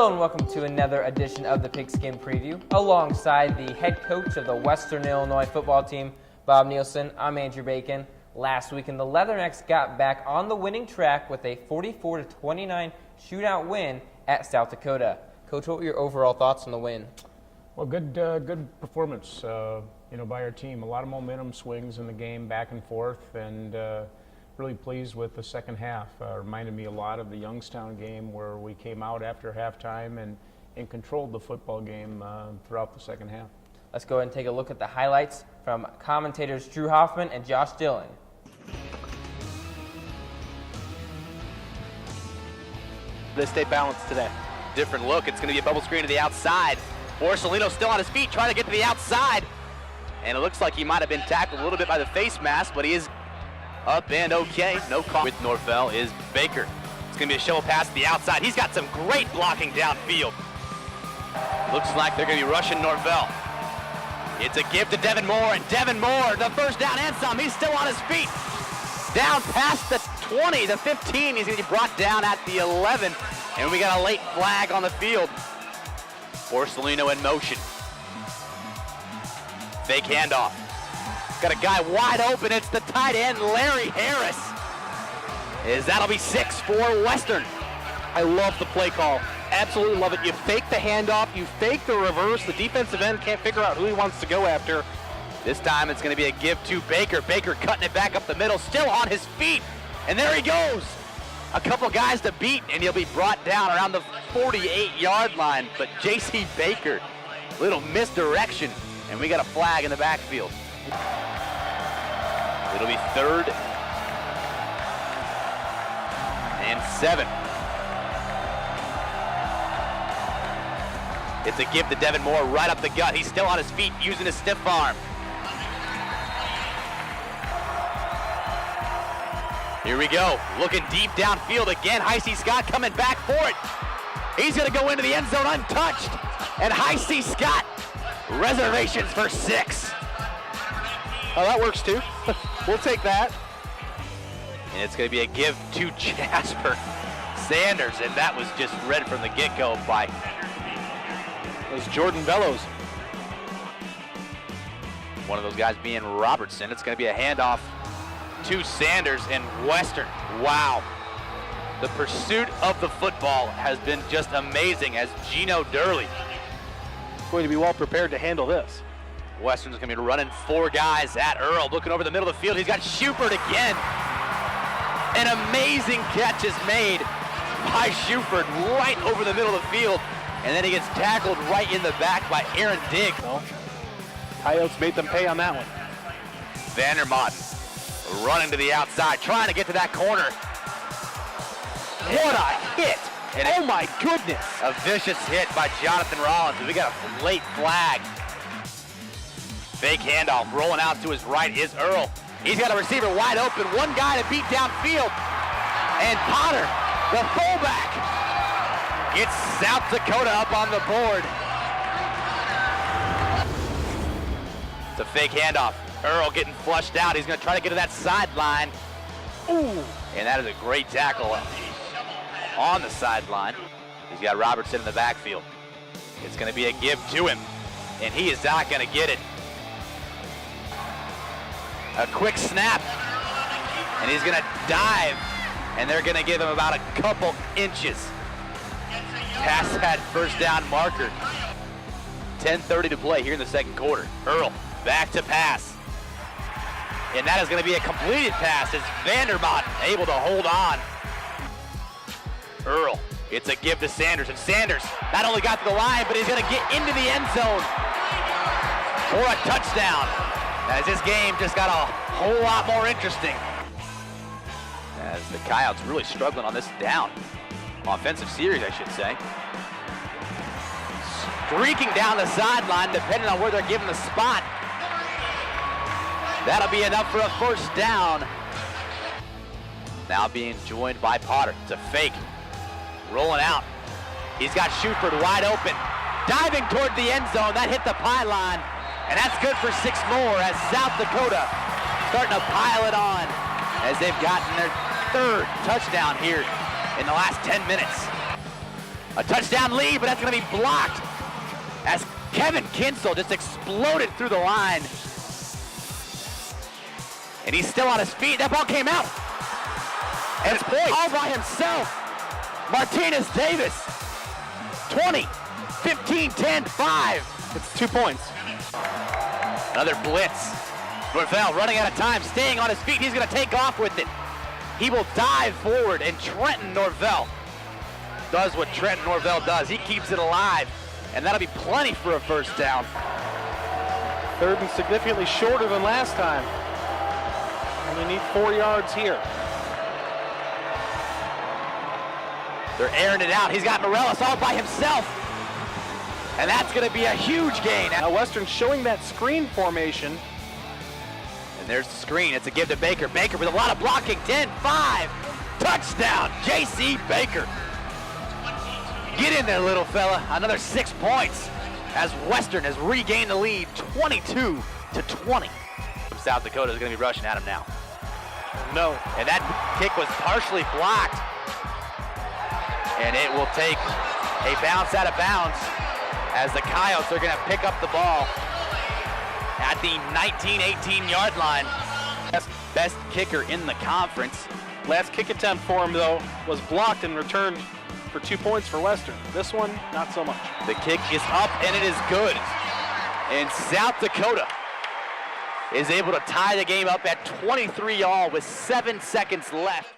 Hello and welcome to another edition of the Pigskin Preview. Alongside the head coach of the Western Illinois football team, Bob Nielsen, I'm Andrew Bacon. Last weekend, the Leathernecks got back on the winning track with a 44-29 shootout win at South Dakota. Coach, what were your overall thoughts on the win? Well, good performance, by our team. A lot of momentum swings in the game, back and forth, and really pleased with the second half. Reminded me a lot of the Youngstown game where we came out after halftime and controlled the football game throughout the second half. Let's go ahead and take a look at the highlights from commentators Drew Hoffman and Josh Dillon. They stay balanced today. Different look. It's going to be a bubble screen to the outside. Borsalino still on his feet, trying to get to the outside. And it looks like he might have been tackled a little bit by the face mask, but he is up and okay. No call. With Norvell is Baker. It's going to be a shovel pass to the outside. He's got some great blocking downfield. Looks like they're going to be rushing Norvell. It's a give to Devin Moore, and Devin Moore, the first down and some. He's still on his feet. Down past the 20, the 15. He's going to be brought down at the 11. And we got a late flag on the field. Borsalino in motion. Fake handoff. Got a guy wide open. It's the tight end, Larry Harris. That'll be 6 for Western. I love the play call. Absolutely love it. You fake the handoff, you fake the reverse. The defensive end can't figure out who he wants to go after. This time it's going to be a give to Baker. Baker cutting it back up the middle, still on his feet. And there he goes. A couple guys to beat, and he'll be brought down around the 48-yard line. But J.C. Baker, little misdirection, and we got a flag in the backfield. It'll be 3rd and 7. It's a give to Devin Moore right up the gut. He's still on his feet using his stiff arm. Here we go, looking deep downfield again. Heisey Scott coming back for it. He's gonna go into the end zone untouched. And Heisey Scott, reservations for 6. Oh, that works too. We'll take that. And it's gonna be a give to Jasper Sanders, and that was just read from the get-go by Jordan Bellows. One of those guys being Robertson. It's gonna be a handoff to Sanders and Western. Wow. The pursuit of the football has been just amazing as Gino Durley Going to be well prepared to handle this. Western's gonna be running 4 guys at Earl, looking over the middle of the field. He's got Schubert again. An amazing catch is made by Schubert right over the middle of the field, and then he gets tackled right in the back by Aaron Diggs. Well, Coyotes made them pay on that one. Vandermont running to the outside, trying to get to that corner. What a hit! And oh my goodness! A vicious hit by Jonathan Rollins. We got a late flag. Fake handoff, rolling out to his right is Earl. He's got a receiver wide open, one guy to beat downfield. And Potter, the fullback, gets South Dakota up on the board. It's a fake handoff. Earl getting flushed out. He's going to try to get to that sideline. Ooh, and that is a great tackle on the sideline. He's got Robertson in the backfield. It's going to be a give to him, and he is not going to get it. A quick snap, and he's going to dive, and they're going to give him about a couple inches. Pass that first down marker. 10:30 to play here in the second quarter. Earl back to pass. And that is going to be a completed pass as Vandermont able to hold on. Earl, it's a give to Sanders, and Sanders not only got to the line, but he's going to get into the end zone for a touchdown. As this game just got a whole lot more interesting. As the Coyotes really struggling on this down. Offensive series, I should say. Streaking down the sideline, depending on where they're given the spot. That'll be enough for a first down. Now being joined by Potter. It's a fake. Rolling out. He's got Schubert wide open. Diving toward the end zone. That hit the pylon. And that's good for 6 more as South Dakota starting to pile it on as they've gotten their 3rd touchdown here in the last 10 minutes. A touchdown lead, but that's going to be blocked as Kevin Kinsel just exploded through the line. And he's still on his feet. That ball came out. And it's all by himself. Martinez Davis. 20, 15, 10, 5. It's 2 points. Another blitz. Norvell running out of time, staying on his feet. He's going to take off with it. He will dive forward, and Trenton Norvell does what Trenton Norvell does. He keeps it alive, and that'll be plenty for a first down. Third and significantly shorter than last time. And you need 4 yards here. They're airing it out. He's got Morellis all by himself. And that's going to be a huge gain. Now Western showing that screen formation. And there's the screen. It's a give to Baker. Baker with a lot of blocking. 10-5. Touchdown, J.C. Baker. Get in there, little fella. Another 6 points as Western has regained the lead 22-20. South Dakota is going to be rushing at him now. No. And that kick was partially blocked. And it will take a bounce out of bounds as the Coyotes are going to pick up the ball at the 19-18 yard line. Best kicker in the conference. Last kick attempt for him, though, was blocked and returned for 2 points for Western. This one, not so much. The kick is up and it is good. And South Dakota is able to tie the game up at 23-all with 7 seconds left.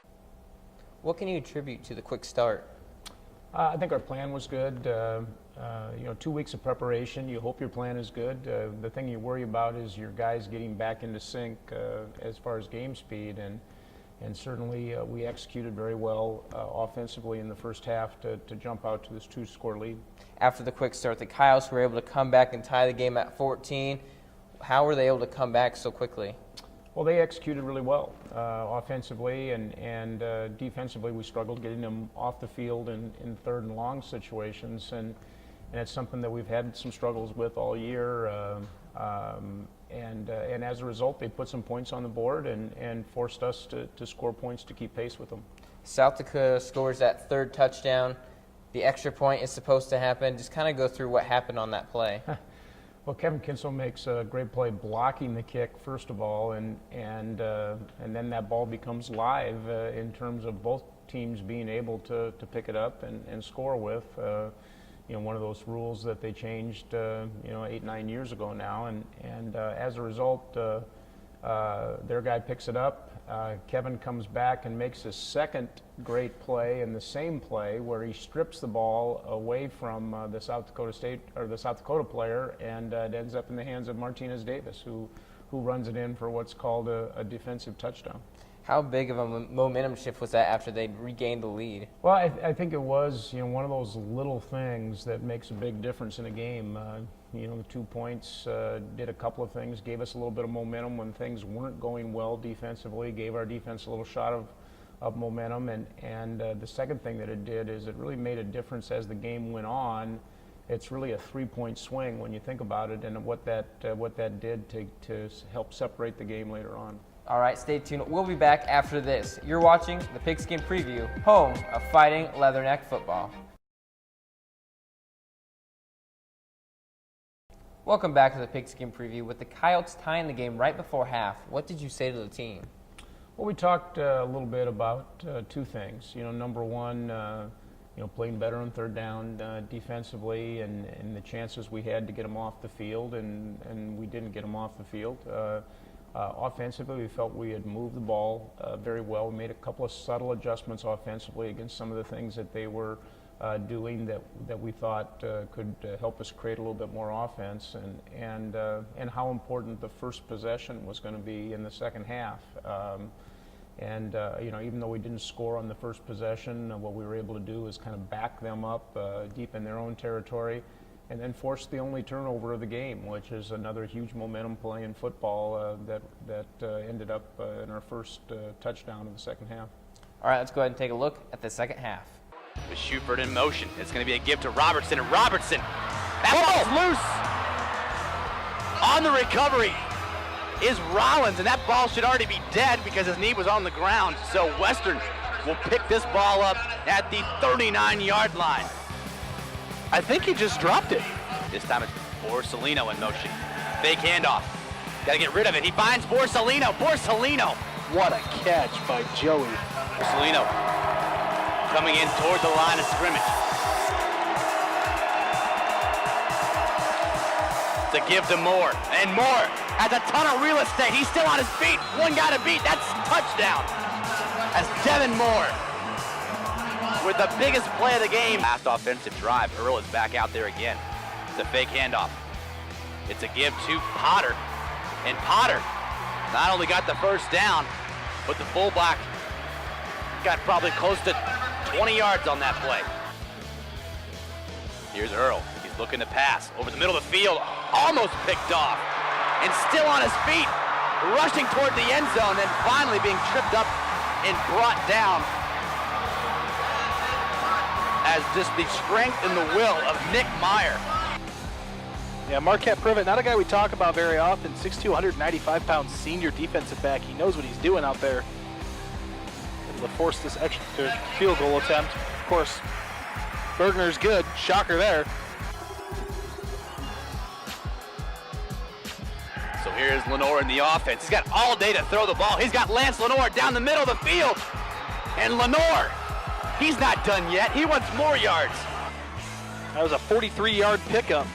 What can you attribute to the quick start? I think our plan was good. 2 weeks of preparation. You hope your plan is good. The thing you worry about is your guys getting back into sync as far as game speed, and certainly we executed very well offensively in the first half to jump out to this 2-score lead. After the quick start, the Coyotes were able to come back and tie the game at 14. How were they able to come back so quickly? Well, they executed really well offensively, and defensively we struggled getting them off the field in third and long situations, and it's something that we've had some struggles with all year. And as a result, they put some points on the board and forced us to score points to keep pace with them. South Dakota scores that third touchdown. The extra point is supposed to happen. Just kind of go through what happened on that play. Well, Kevin Kinsel makes a great play blocking the kick, first of all, and then that ball becomes live in terms of both teams being able to pick it up and score with. One of those rules that they changed 8-9 years ago now, and as a result, their guy picks it up. Kevin comes back and makes his second great play in the same play where he strips the ball away from the South Dakota player, and it ends up in the hands of Martinez Davis, who runs it in for what's called a defensive touchdown. How big of a momentum shift was that after they regained the lead? Well, I think it was one of those little things that makes a big difference in a game. The 2 points did a couple of things, gave us a little bit of momentum when things weren't going well defensively, gave our defense a little shot of momentum, and the second thing that it did is it really made a difference as the game went on. It's really a 3-point swing when you think about it, and what that did to help separate the game later on. All right, stay tuned. We'll be back after this. You're watching the Pigskin Preview, home of Fighting Leatherneck football. Welcome back to the Pigskin Preview. With the Coyotes tying the game right before half, what did you say to the team? Well, we talked a little bit about 2 things. Number one, playing better on third down defensively, and the chances we had to get them off the field, and we didn't get them off the field. Offensively, we felt we had moved the ball very well. We made a couple of subtle adjustments offensively against some of the things that they were doing that we thought could help us create a little bit more offense, and how important the first possession was going to be in the second half. Even though we didn't score on the first possession, what we were able to do is kind of back them up deep in their own territory, and then force the only turnover of the game, which is another huge momentum play in football that ended up in our first touchdown of the second half. All right, let's go ahead and take a look at the second half. With Schubert in motion, it's going to be a give to Robertson, and Robertson, that ball's loose. On the recovery is Rollins, and that ball should already be dead because his knee was on the ground. So Western will pick this ball up at the 39-yard line. I think he just dropped it. This time it's Borsellino in motion. Fake handoff. Gotta get rid of it. He finds Borsellino. Borsellino. What a catch by Joey. Borsellino coming in toward the line of scrimmage. To give to Moore. And Moore has a ton of real estate. He's still on his feet. One guy to beat. That's touchdown. As Devin Moore with the biggest play of the game. Last offensive drive. Earl is back out there again. It's a fake handoff. It's a give to Potter. And Potter not only got the first down, but the fullback got probably close to 20 yards on that play. Here's Earl. He's looking to pass over the middle of the field. Almost picked off. And still on his feet. Rushing toward the end zone and finally being tripped up and brought down. As just the strength and the will of Nick Meyer. Yeah, Marquette Privet, not a guy we talk about very often. 6'2", 195-pound senior defensive back. He knows what he's doing out there. Able to force this extra field goal attempt. Of course, Bergner's good. Shocker there. So here's Lenore in the offense. He's got all day to throw the ball. He's got Lance Lenore down the middle of the field. And Lenore, he's not done yet. He wants more yards. That was a 43-yard pickup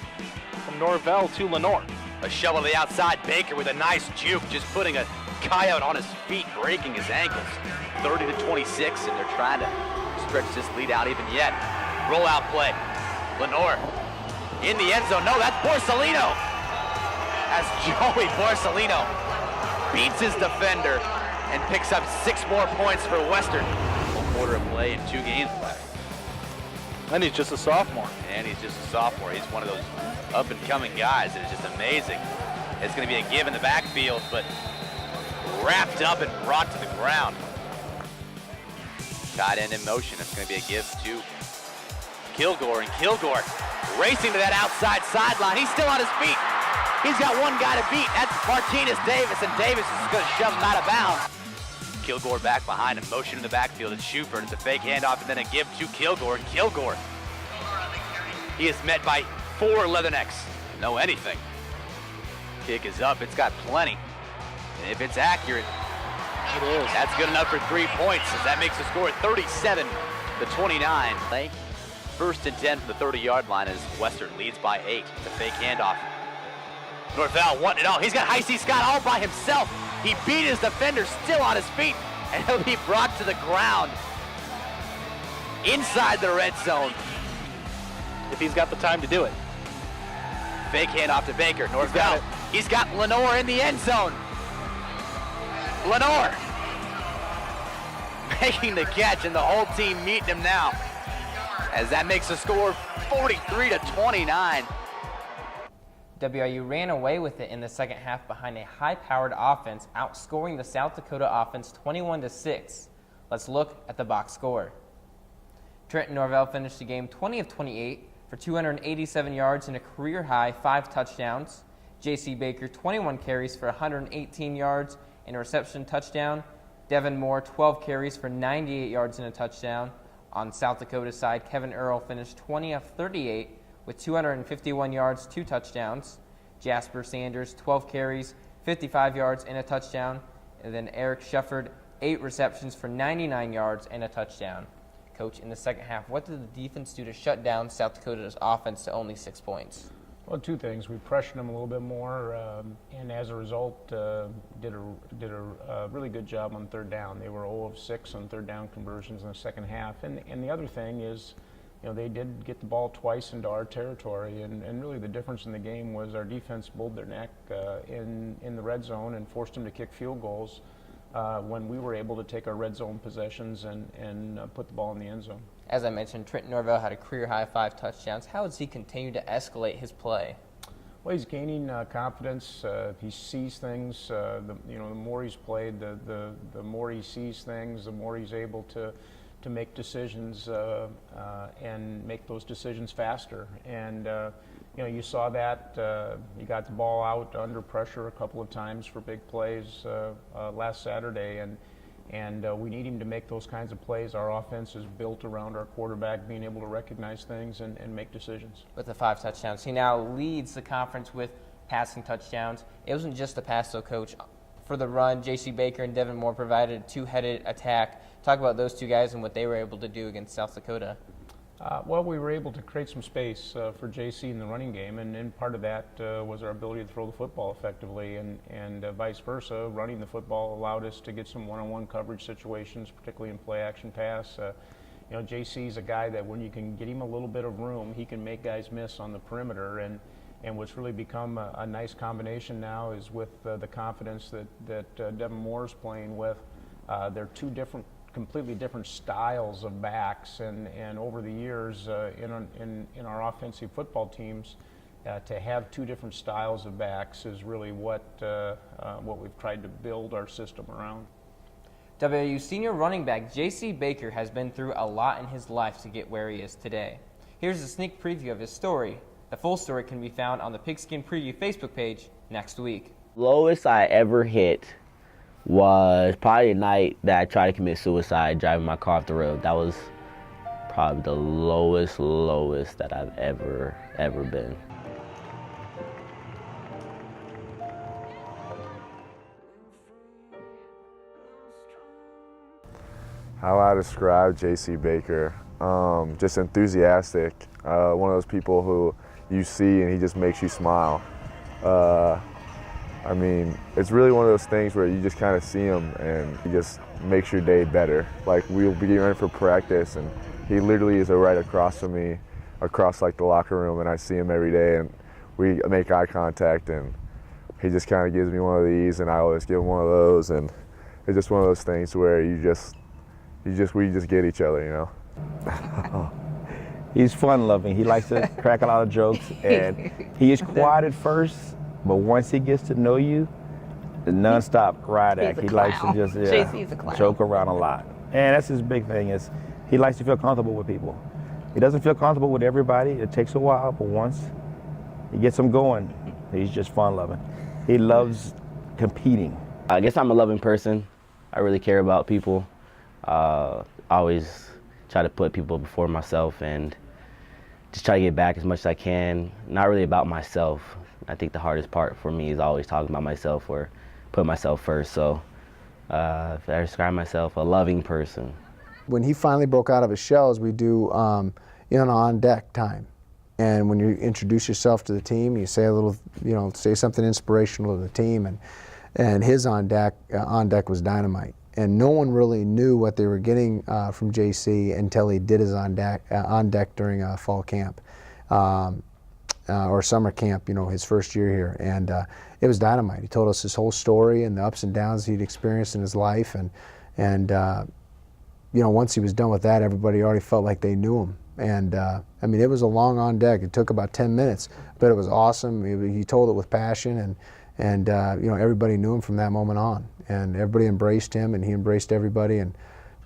from Norvell to Lenore. A shovel to the outside. Baker with a nice juke, just putting a coyote on his feet, breaking his ankles. 30-26, and they're trying to stretch this lead out even yet. Rollout play. Lenore in the end zone. No, that's Borsellino. As Joey Borsellino beats his defender and picks up 6 more points for Western. 1 quarter of play and 2 games left. And he's just a sophomore. And he's just a sophomore. He's one of those up-and-coming guys that is just amazing. It's going to be a give in the backfield, but wrapped up and brought to the ground. Tight end in motion. It's going to be a give to Kilgore, and Kilgore racing to that outside sideline. He's still on his feet. He's got one guy to beat. That's Martinez Davis, and Davis is going to shove him out of bounds. Kilgore back behind him, motion in the backfield. It's Schubert. It's a fake handoff, and then a give to Kilgore. And Kilgore, he is met by 4 Leathernecks. No anything. Kick is up. It's got plenty. And if it's accurate, It is. that's good enough for 3 points, as that makes the score 37-29. Play. 1st and 10 from the 30-yard line as Western leads by 8. It's a fake handoff. Norvell wanting it all. He's got Heisey Scott all by himself. He beat his defender, still on his feet, and he'll be brought to the ground inside the red zone. If he's got the time to do it. Fake handoff to Baker. Norvell. He's got Lenore in the end zone. Lenore making the catch, and the whole team meeting him now, as that makes the score 43-29. WIU ran away with it in the second half behind a high-powered offense, outscoring the South Dakota offense 21-6. Let's look at the box score. Trenton Norvell finished the game 20 of 28 for 287 yards and a career-high 5 touchdowns. J.C. Baker, 21 carries for 118 yards and a reception touchdown. Devin Moore, 12 carries for 98 yards and a touchdown. On South Dakota's side, Kevin Earl finished 20 of 38 with 251 yards, 2 touchdowns. Jasper Sanders, 12 carries, 55 yards, and a touchdown. And then Eric Shefford, 8 receptions for 99 yards and a touchdown. Coach, in the second half, what did the defense do to shut down South Dakota's offense to only 6 points? Well, 2 things. We pressured them a little bit more, and as a result, did a really good job on 3rd down. They were 0 of 6 on 3rd down conversions in the second half. And the other thing is, they did get the ball twice into our territory, and really the difference in the game was our defense bowled their neck in the red zone and forced them to kick field goals when we were able to take our red zone possessions and put the ball in the end zone. As I mentioned, Trenton Norvell had a career-high 5 touchdowns. How does he continue to escalate his play? Well, he's gaining confidence. He sees things. The more he's played, the more he sees things, the more he's able to make decisions and make those decisions faster. And you saw that he got the ball out under pressure a couple of times for big plays last Saturday, and And we need him to make those kinds of plays. Our offense is built around our quarterback being able to recognize things and make decisions. With the 5 touchdowns, he now leads the conference with passing touchdowns. It wasn't just the pass, though, Coach. For the run, J.C. Baker and Devin Moore provided a two-headed attack. Talk about those two guys and what they were able to do against South Dakota. Well, we were able to create some space for JC in the running game, and part of that was our ability to throw the football effectively, and vice versa. Running the football allowed us to get some one-on-one coverage situations, particularly in play-action pass. JC is a guy that when you can get him a little bit of room, he can make guys miss on the perimeter, and what's really become a nice combination now is with the confidence that Devin Moore is playing with. They're two completely different styles of backs, and over the years in our offensive football teams, to have two different styles of backs is really what we've tried to build our system around. WIU senior running back J.C. Baker has been through a lot in his life to get where he is today. Here's a sneak preview of his story. The full story can be found on the Pigskin Preview Facebook page next week. Lowest I ever hit was probably the night that I tried to commit suicide driving my car off the road. That was probably the lowest that I've ever been. How I describe J.C. Baker, just enthusiastic, one of those people who you see and he just makes you smile. I mean, it's really one of those things where you just kind of see him and he just makes your day better. Like, we'll be getting ready for practice and he literally is right across from me, across like the locker room, and I see him every day and we make eye contact and he just kind of gives me one of these and I always give him one of those, and it's just one of those things where we just get each other, you know. He's fun-loving. He likes to crack a lot of jokes, and he is quiet at first, but once he gets to know you, the nonstop riot act. He likes to just joke around a lot, and that's his big thing. Is he likes to feel comfortable with people. He doesn't feel comfortable with everybody. It takes a while, but once he gets them going, he's just fun-loving. He loves competing. I guess I'm a loving person. I really care about people. I always try to put people before myself and just try to get back as much as I can. Not really about myself. I think the hardest part for me is always talking about myself or put myself first. So if I describe myself, a loving person. When he finally broke out of his shells, we do an on-deck time. And when you introduce yourself to the team, you say a little, say something inspirational to the team, and his on deck was dynamite. And no one really knew what they were getting from JC until he did his on deck during fall camp or summer camp, his first year here. And it was dynamite. He told us his whole story and the ups and downs he'd experienced in his life. And once he was done with that, everybody already felt like they knew him. And I mean, it was a long on deck. It took about 10 minutes, but it was awesome. He told it with passion, and everybody knew him from that moment on. And everybody embraced him, and he embraced everybody. And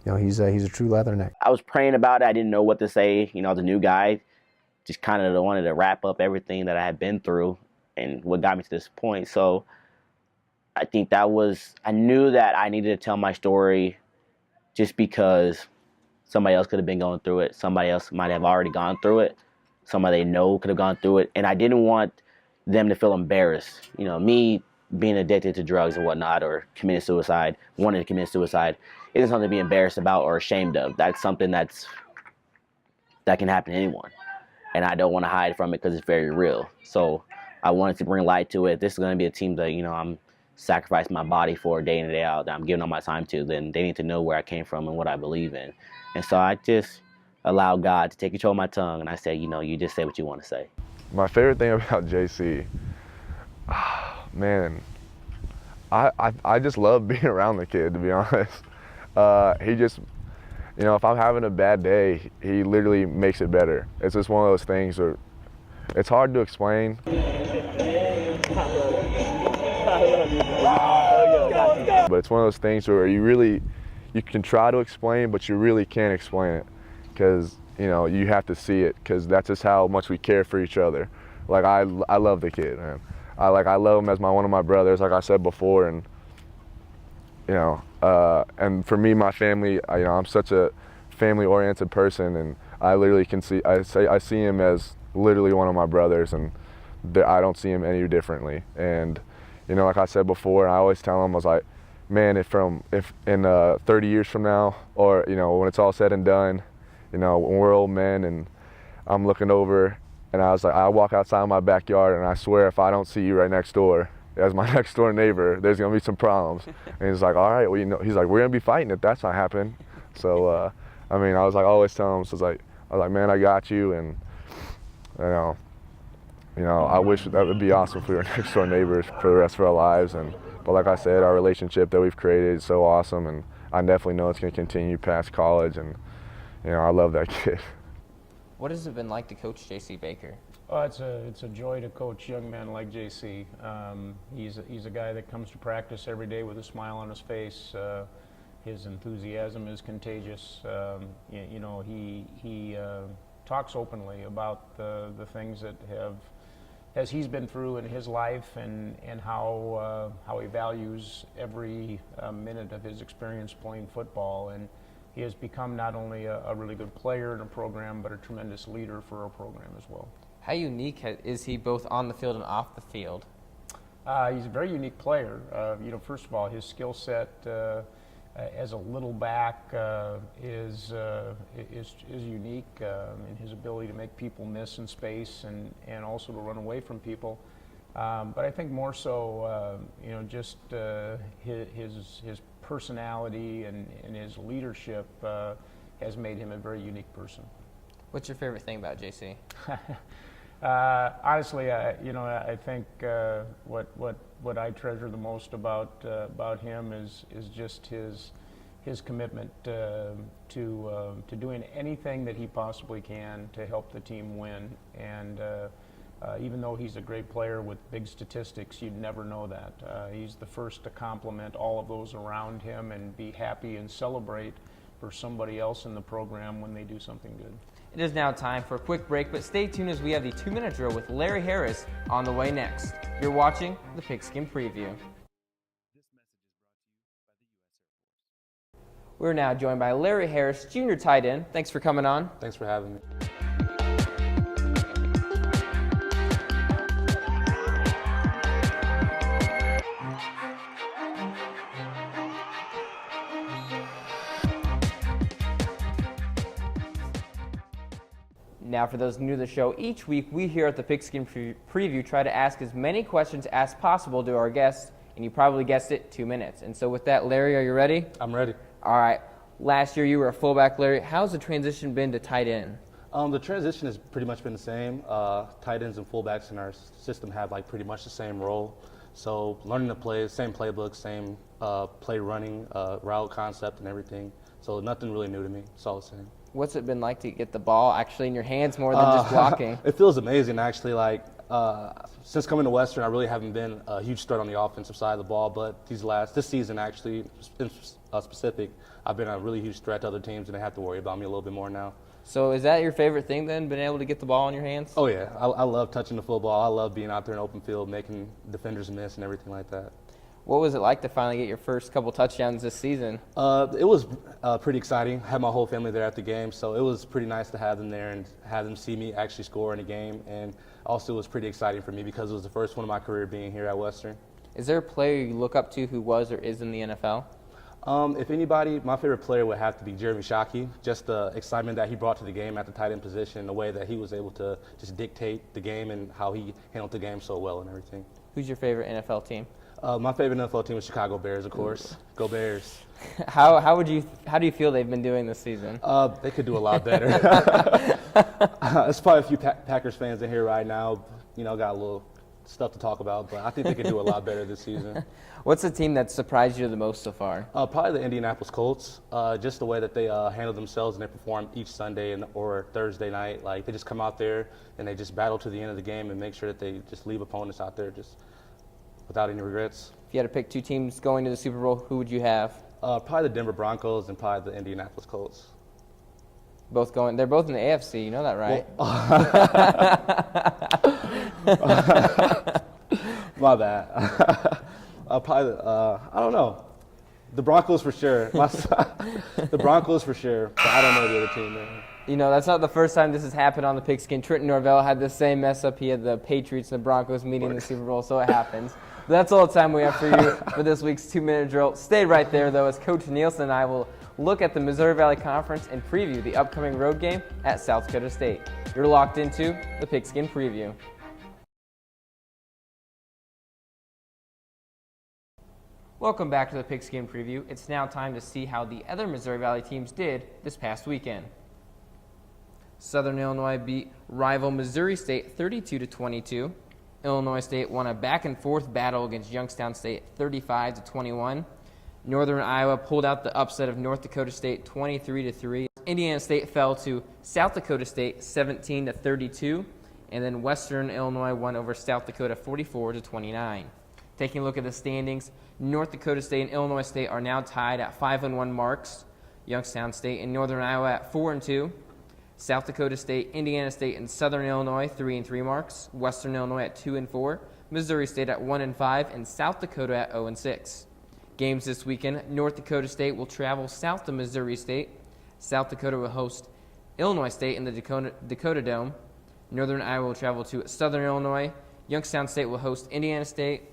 he's a true leatherneck. I was praying about it. I didn't know what to say. The new guy, just kind of wanted to wrap up everything that I had been through and what got me to this point. So I think I knew that I needed to tell my story, just because somebody else could have been going through it. Somebody else might have already gone through it. Somebody they know could have gone through it. And I didn't want them to feel embarrassed. Me being addicted to drugs and whatnot, or wanting to commit suicide, isn't something to be embarrassed about or ashamed of. That's something that can happen to anyone. And I don't want to hide from it because it's very real. So I wanted to bring light to it. This is going to be a team that, I'm sacrificing my body for day in and day out, that I'm giving all my time to. Then they need to know where I came from and what I believe in. And so I just allowed God to take control of my tongue, and I said, you just say what you want to say. My favorite thing about JC, man, I just love being around the kid, to be honest. He just, if I'm having a bad day, he literally makes it better. It's just one of those things where it's hard to explain. But it's one of those things where you can try to explain, but you really can't explain it, because you have to see it, because that's just how much we care for each other. Like, I love the kid, man. I love him as one of my brothers, like I said before, and And for me, my family, I'm such a family-oriented person, and I literally I see him as literally one of my brothers, and I don't see him any differently. And like I said before, I always tell him, I was like, man, if in 30 years from now, or when it's all said and done, when we're old men and I'm looking over, and I walk outside my backyard, and I swear if I don't see you right next door as my next door neighbor, there's gonna be some problems. And he's like, all right, well, he's like, we're gonna be fighting if that's not happening. So I was like, always tell him, so I was like, man, I got you, and I wish that would be awesome if we were next door neighbors for the rest of our lives. But like I said, our relationship that we've created is so awesome, and I definitely know it's gonna continue past college, and I love that kid. What has it been like to coach J.C. Baker? Oh, it's a joy to coach young men like JC. He's a guy that comes to practice every day with a smile on his face. His enthusiasm is contagious. He talks openly about the things that as he's been through in his life, and how he values every minute of his experience playing football. And he has become not only a really good player in a program, but a tremendous leader for our program as well. How unique is he both on the field and off the field? He's a very unique player. First of all, his skill set as a little back is unique in his ability to make people miss in space, and also to run away from people. But I think more so, just his personality and his leadership has made him a very unique person. What's your favorite thing about JC? Honestly, I think what I treasure the most about him is just his commitment to doing anything that he possibly can to help the team win. And even though he's a great player with big statistics, you'd never know that. He's the first to compliment all of those around him and be happy and celebrate for somebody else in the program when they do something good. It is now time for a quick break, but stay tuned as we have the 2-minute drill with Larry Harris on the way next. You're watching the Pigskin Preview. We're now joined by Larry Harris, junior tight end. Thanks for coming on. Thanks for having me. Now, for those new to the show, each week we here at the Pigskin Preview try to ask as many questions as possible to our guests, and you probably guessed it, 2 minutes. And so with that, Larry, are you ready? I'm ready. All right. Last year you were a fullback, Larry. How's the transition been to tight end? The transition has pretty much been the same. Tight ends and fullbacks in our system have pretty much the same role. So learning to play, same playbook, same play running, route concept and everything. So nothing really new to me. It's all the same. What's it been like to get the ball actually in your hands more than just blocking? It feels amazing, actually. Since coming to Western, I really haven't been a huge threat on the offensive side of the ball, but this season actually, in specific, I've been a really huge threat to other teams, and they have to worry about me a little bit more now. So is that your favorite thing then, being able to get the ball in your hands? Oh yeah, I love touching the football. I love being out there in open field, making defenders miss and everything like that. What was it like to finally get your first couple touchdowns this season? It was pretty exciting. I had my whole family there at the game, so it was pretty nice to have them there and have them see me actually score in a game. And also it was pretty exciting for me because it was the first one of my career being here at Western. Is there a player you look up to who was or is in the NFL? If anybody, my favorite player would have to be Jeremy Shockey. Just the excitement that he brought to the game at the tight end position, the way that he was able to just dictate the game and how he handled the game so well and everything. Who's your favorite NFL team? My favorite NFL team is Chicago Bears, of course. Go Bears. How do you feel they've been doing this season? They could do a lot better. There's probably a few Packers fans in here right now. Got a little stuff to talk about, but I think they could do a lot better this season. What's the team that surprised you the most so far? Probably the Indianapolis Colts. Just the way that they handle themselves and they perform each Sunday or Thursday night. They just come out there and they just battle to the end of the game and make sure that they just leave opponents out there just without any regrets. If you had to pick two teams going to the Super Bowl, who would you have? Probably the Denver Broncos and probably the Indianapolis Colts. They're both in the AFC, you know that, right? My bad. Probably, I don't know. The Broncos for sure. The Broncos for sure. But I don't know the other team, man. You know, that's not the first time this has happened on the Pigskin. Trenton Norvell had the same mess up. He had the Patriots and the Broncos meeting in the Super Bowl, so it happens. But that's all the time we have for you for this week's 2-minute drill. Stay right there, though, as Coach Nielsen and I will look at the Missouri Valley Conference and preview the upcoming road game at South Dakota State. You're locked into the Pigskin Preview. Welcome back to the Pigskin Preview. It's now time to see how the other Missouri Valley teams did this past weekend. Southern Illinois beat rival Missouri State 32-22. Illinois State won a back-and-forth battle against Youngstown State 35-21. Northern Iowa pulled out the upset of North Dakota State 23-3. Indiana State fell to South Dakota State 17-32. And then Western Illinois won over South Dakota 44-29. Taking a look at the standings, North Dakota State and Illinois State are now tied at 5-1 marks. Youngstown State and Northern Iowa at 4-2. South Dakota State, Indiana State, and Southern Illinois 3-3 marks. Western Illinois at 2-4. Missouri State at 1-5, and South Dakota at 0-6. Games this weekend: North Dakota State will travel south to Missouri State. South Dakota will host Illinois State in the Dakota Dome. Northern Iowa will travel to Southern Illinois. Youngstown State will host Indiana State.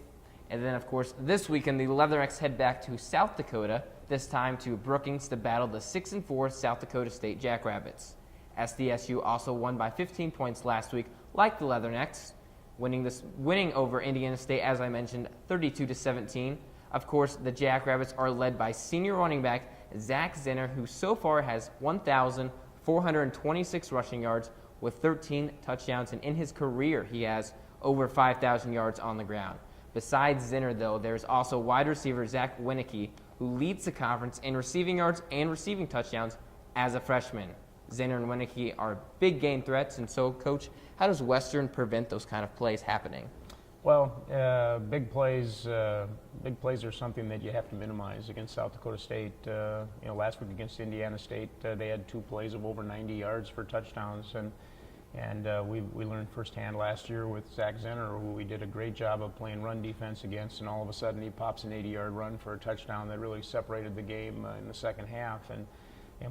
And then, of course, this weekend, the Leatherecks head back to South Dakota, this time to Brookings to battle the 6-4 South Dakota State Jackrabbits. SDSU also won by 15 points last week, like the Leathernecks, winning over Indiana State, as I mentioned, 32-17. Of course, the Jackrabbits are led by senior running back Zach Zinner, who so far has 1,426 rushing yards with 13 touchdowns, and in his career, he has over 5,000 yards on the ground. Besides Zinner, though, there's also wide receiver Zach Winicky, who leads the conference in receiving yards and receiving touchdowns as a freshman. Zinner and Winicky are big game threats, and so, Coach, how does Western prevent those kind of plays happening? Well, big plays are something that you have to minimize against South Dakota State. Last week against Indiana State, they had 2 plays of over 90 yards for touchdowns, and we learned firsthand last year with Zach Zinner, who we did a great job of playing run defense against, and all of a sudden he pops an 80-yard run for a touchdown that really separated the game in the second half. And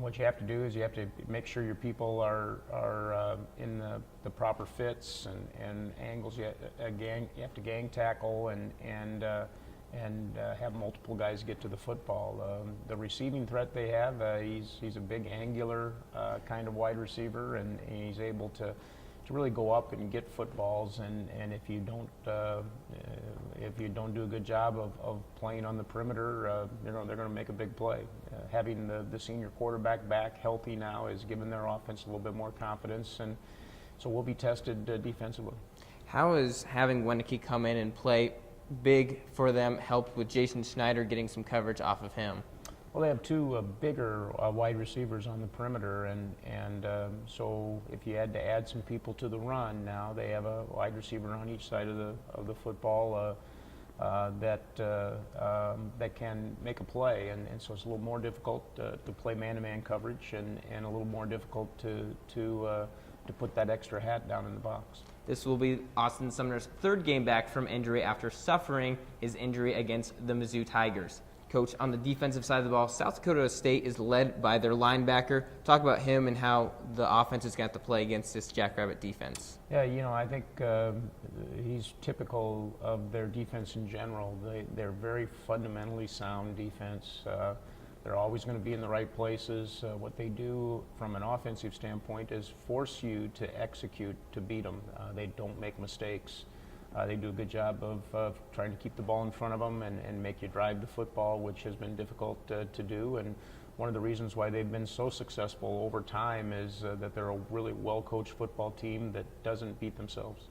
what you have to do is you have to make sure your people are in the proper fits and angles. You have to gang tackle and have multiple guys get to the football. The receiving threat they have, he's a big angular kind of wide receiver, and he's able to really go up and get footballs. And if you don't do a good job of playing on the perimeter, they're going to make a big play. Having the senior quarterback back healthy now has given their offense a little bit more confidence, and so we'll be tested defensively. How is having Winicky come in and play big for them helped with Jason Schneider getting some coverage off of him? Well, they have 2 bigger wide receivers on the perimeter, and so if you had to add some people to the run, now they have a wide receiver on each side of the football that can make a play, and so it's a little more difficult to play man-to-man coverage, and a little more difficult to put that extra hat down in the box. This will be Austin Sumner's 3rd game back from injury after suffering his injury against the Mizzou Tigers. Coach, on the defensive side of the ball, South Dakota State is led by their linebacker. Talk about him and how the offense is going to have to play against this Jackrabbit defense. Yeah, I think he's typical of their defense in general. They're very fundamentally sound defense. They're always going to be in the right places. What they do from an offensive standpoint is force you to execute to beat them. They don't make mistakes. They do a good job of trying to keep the ball in front of them and make you drive the football, which has been difficult to do. And one of the reasons why they've been so successful over time is that they're a really well-coached football team that doesn't beat themselves.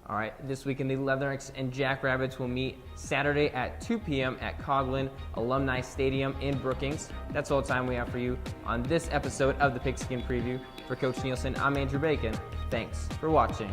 All right, this weekend the Leathernecks and Jackrabbits will meet Saturday at 2 p.m. at Coughlin Alumni Stadium in Brookings. That's all the time we have for you on this episode of the Pigskin Preview. For Coach Nielsen, I'm Andrew Bacon. Thanks for watching.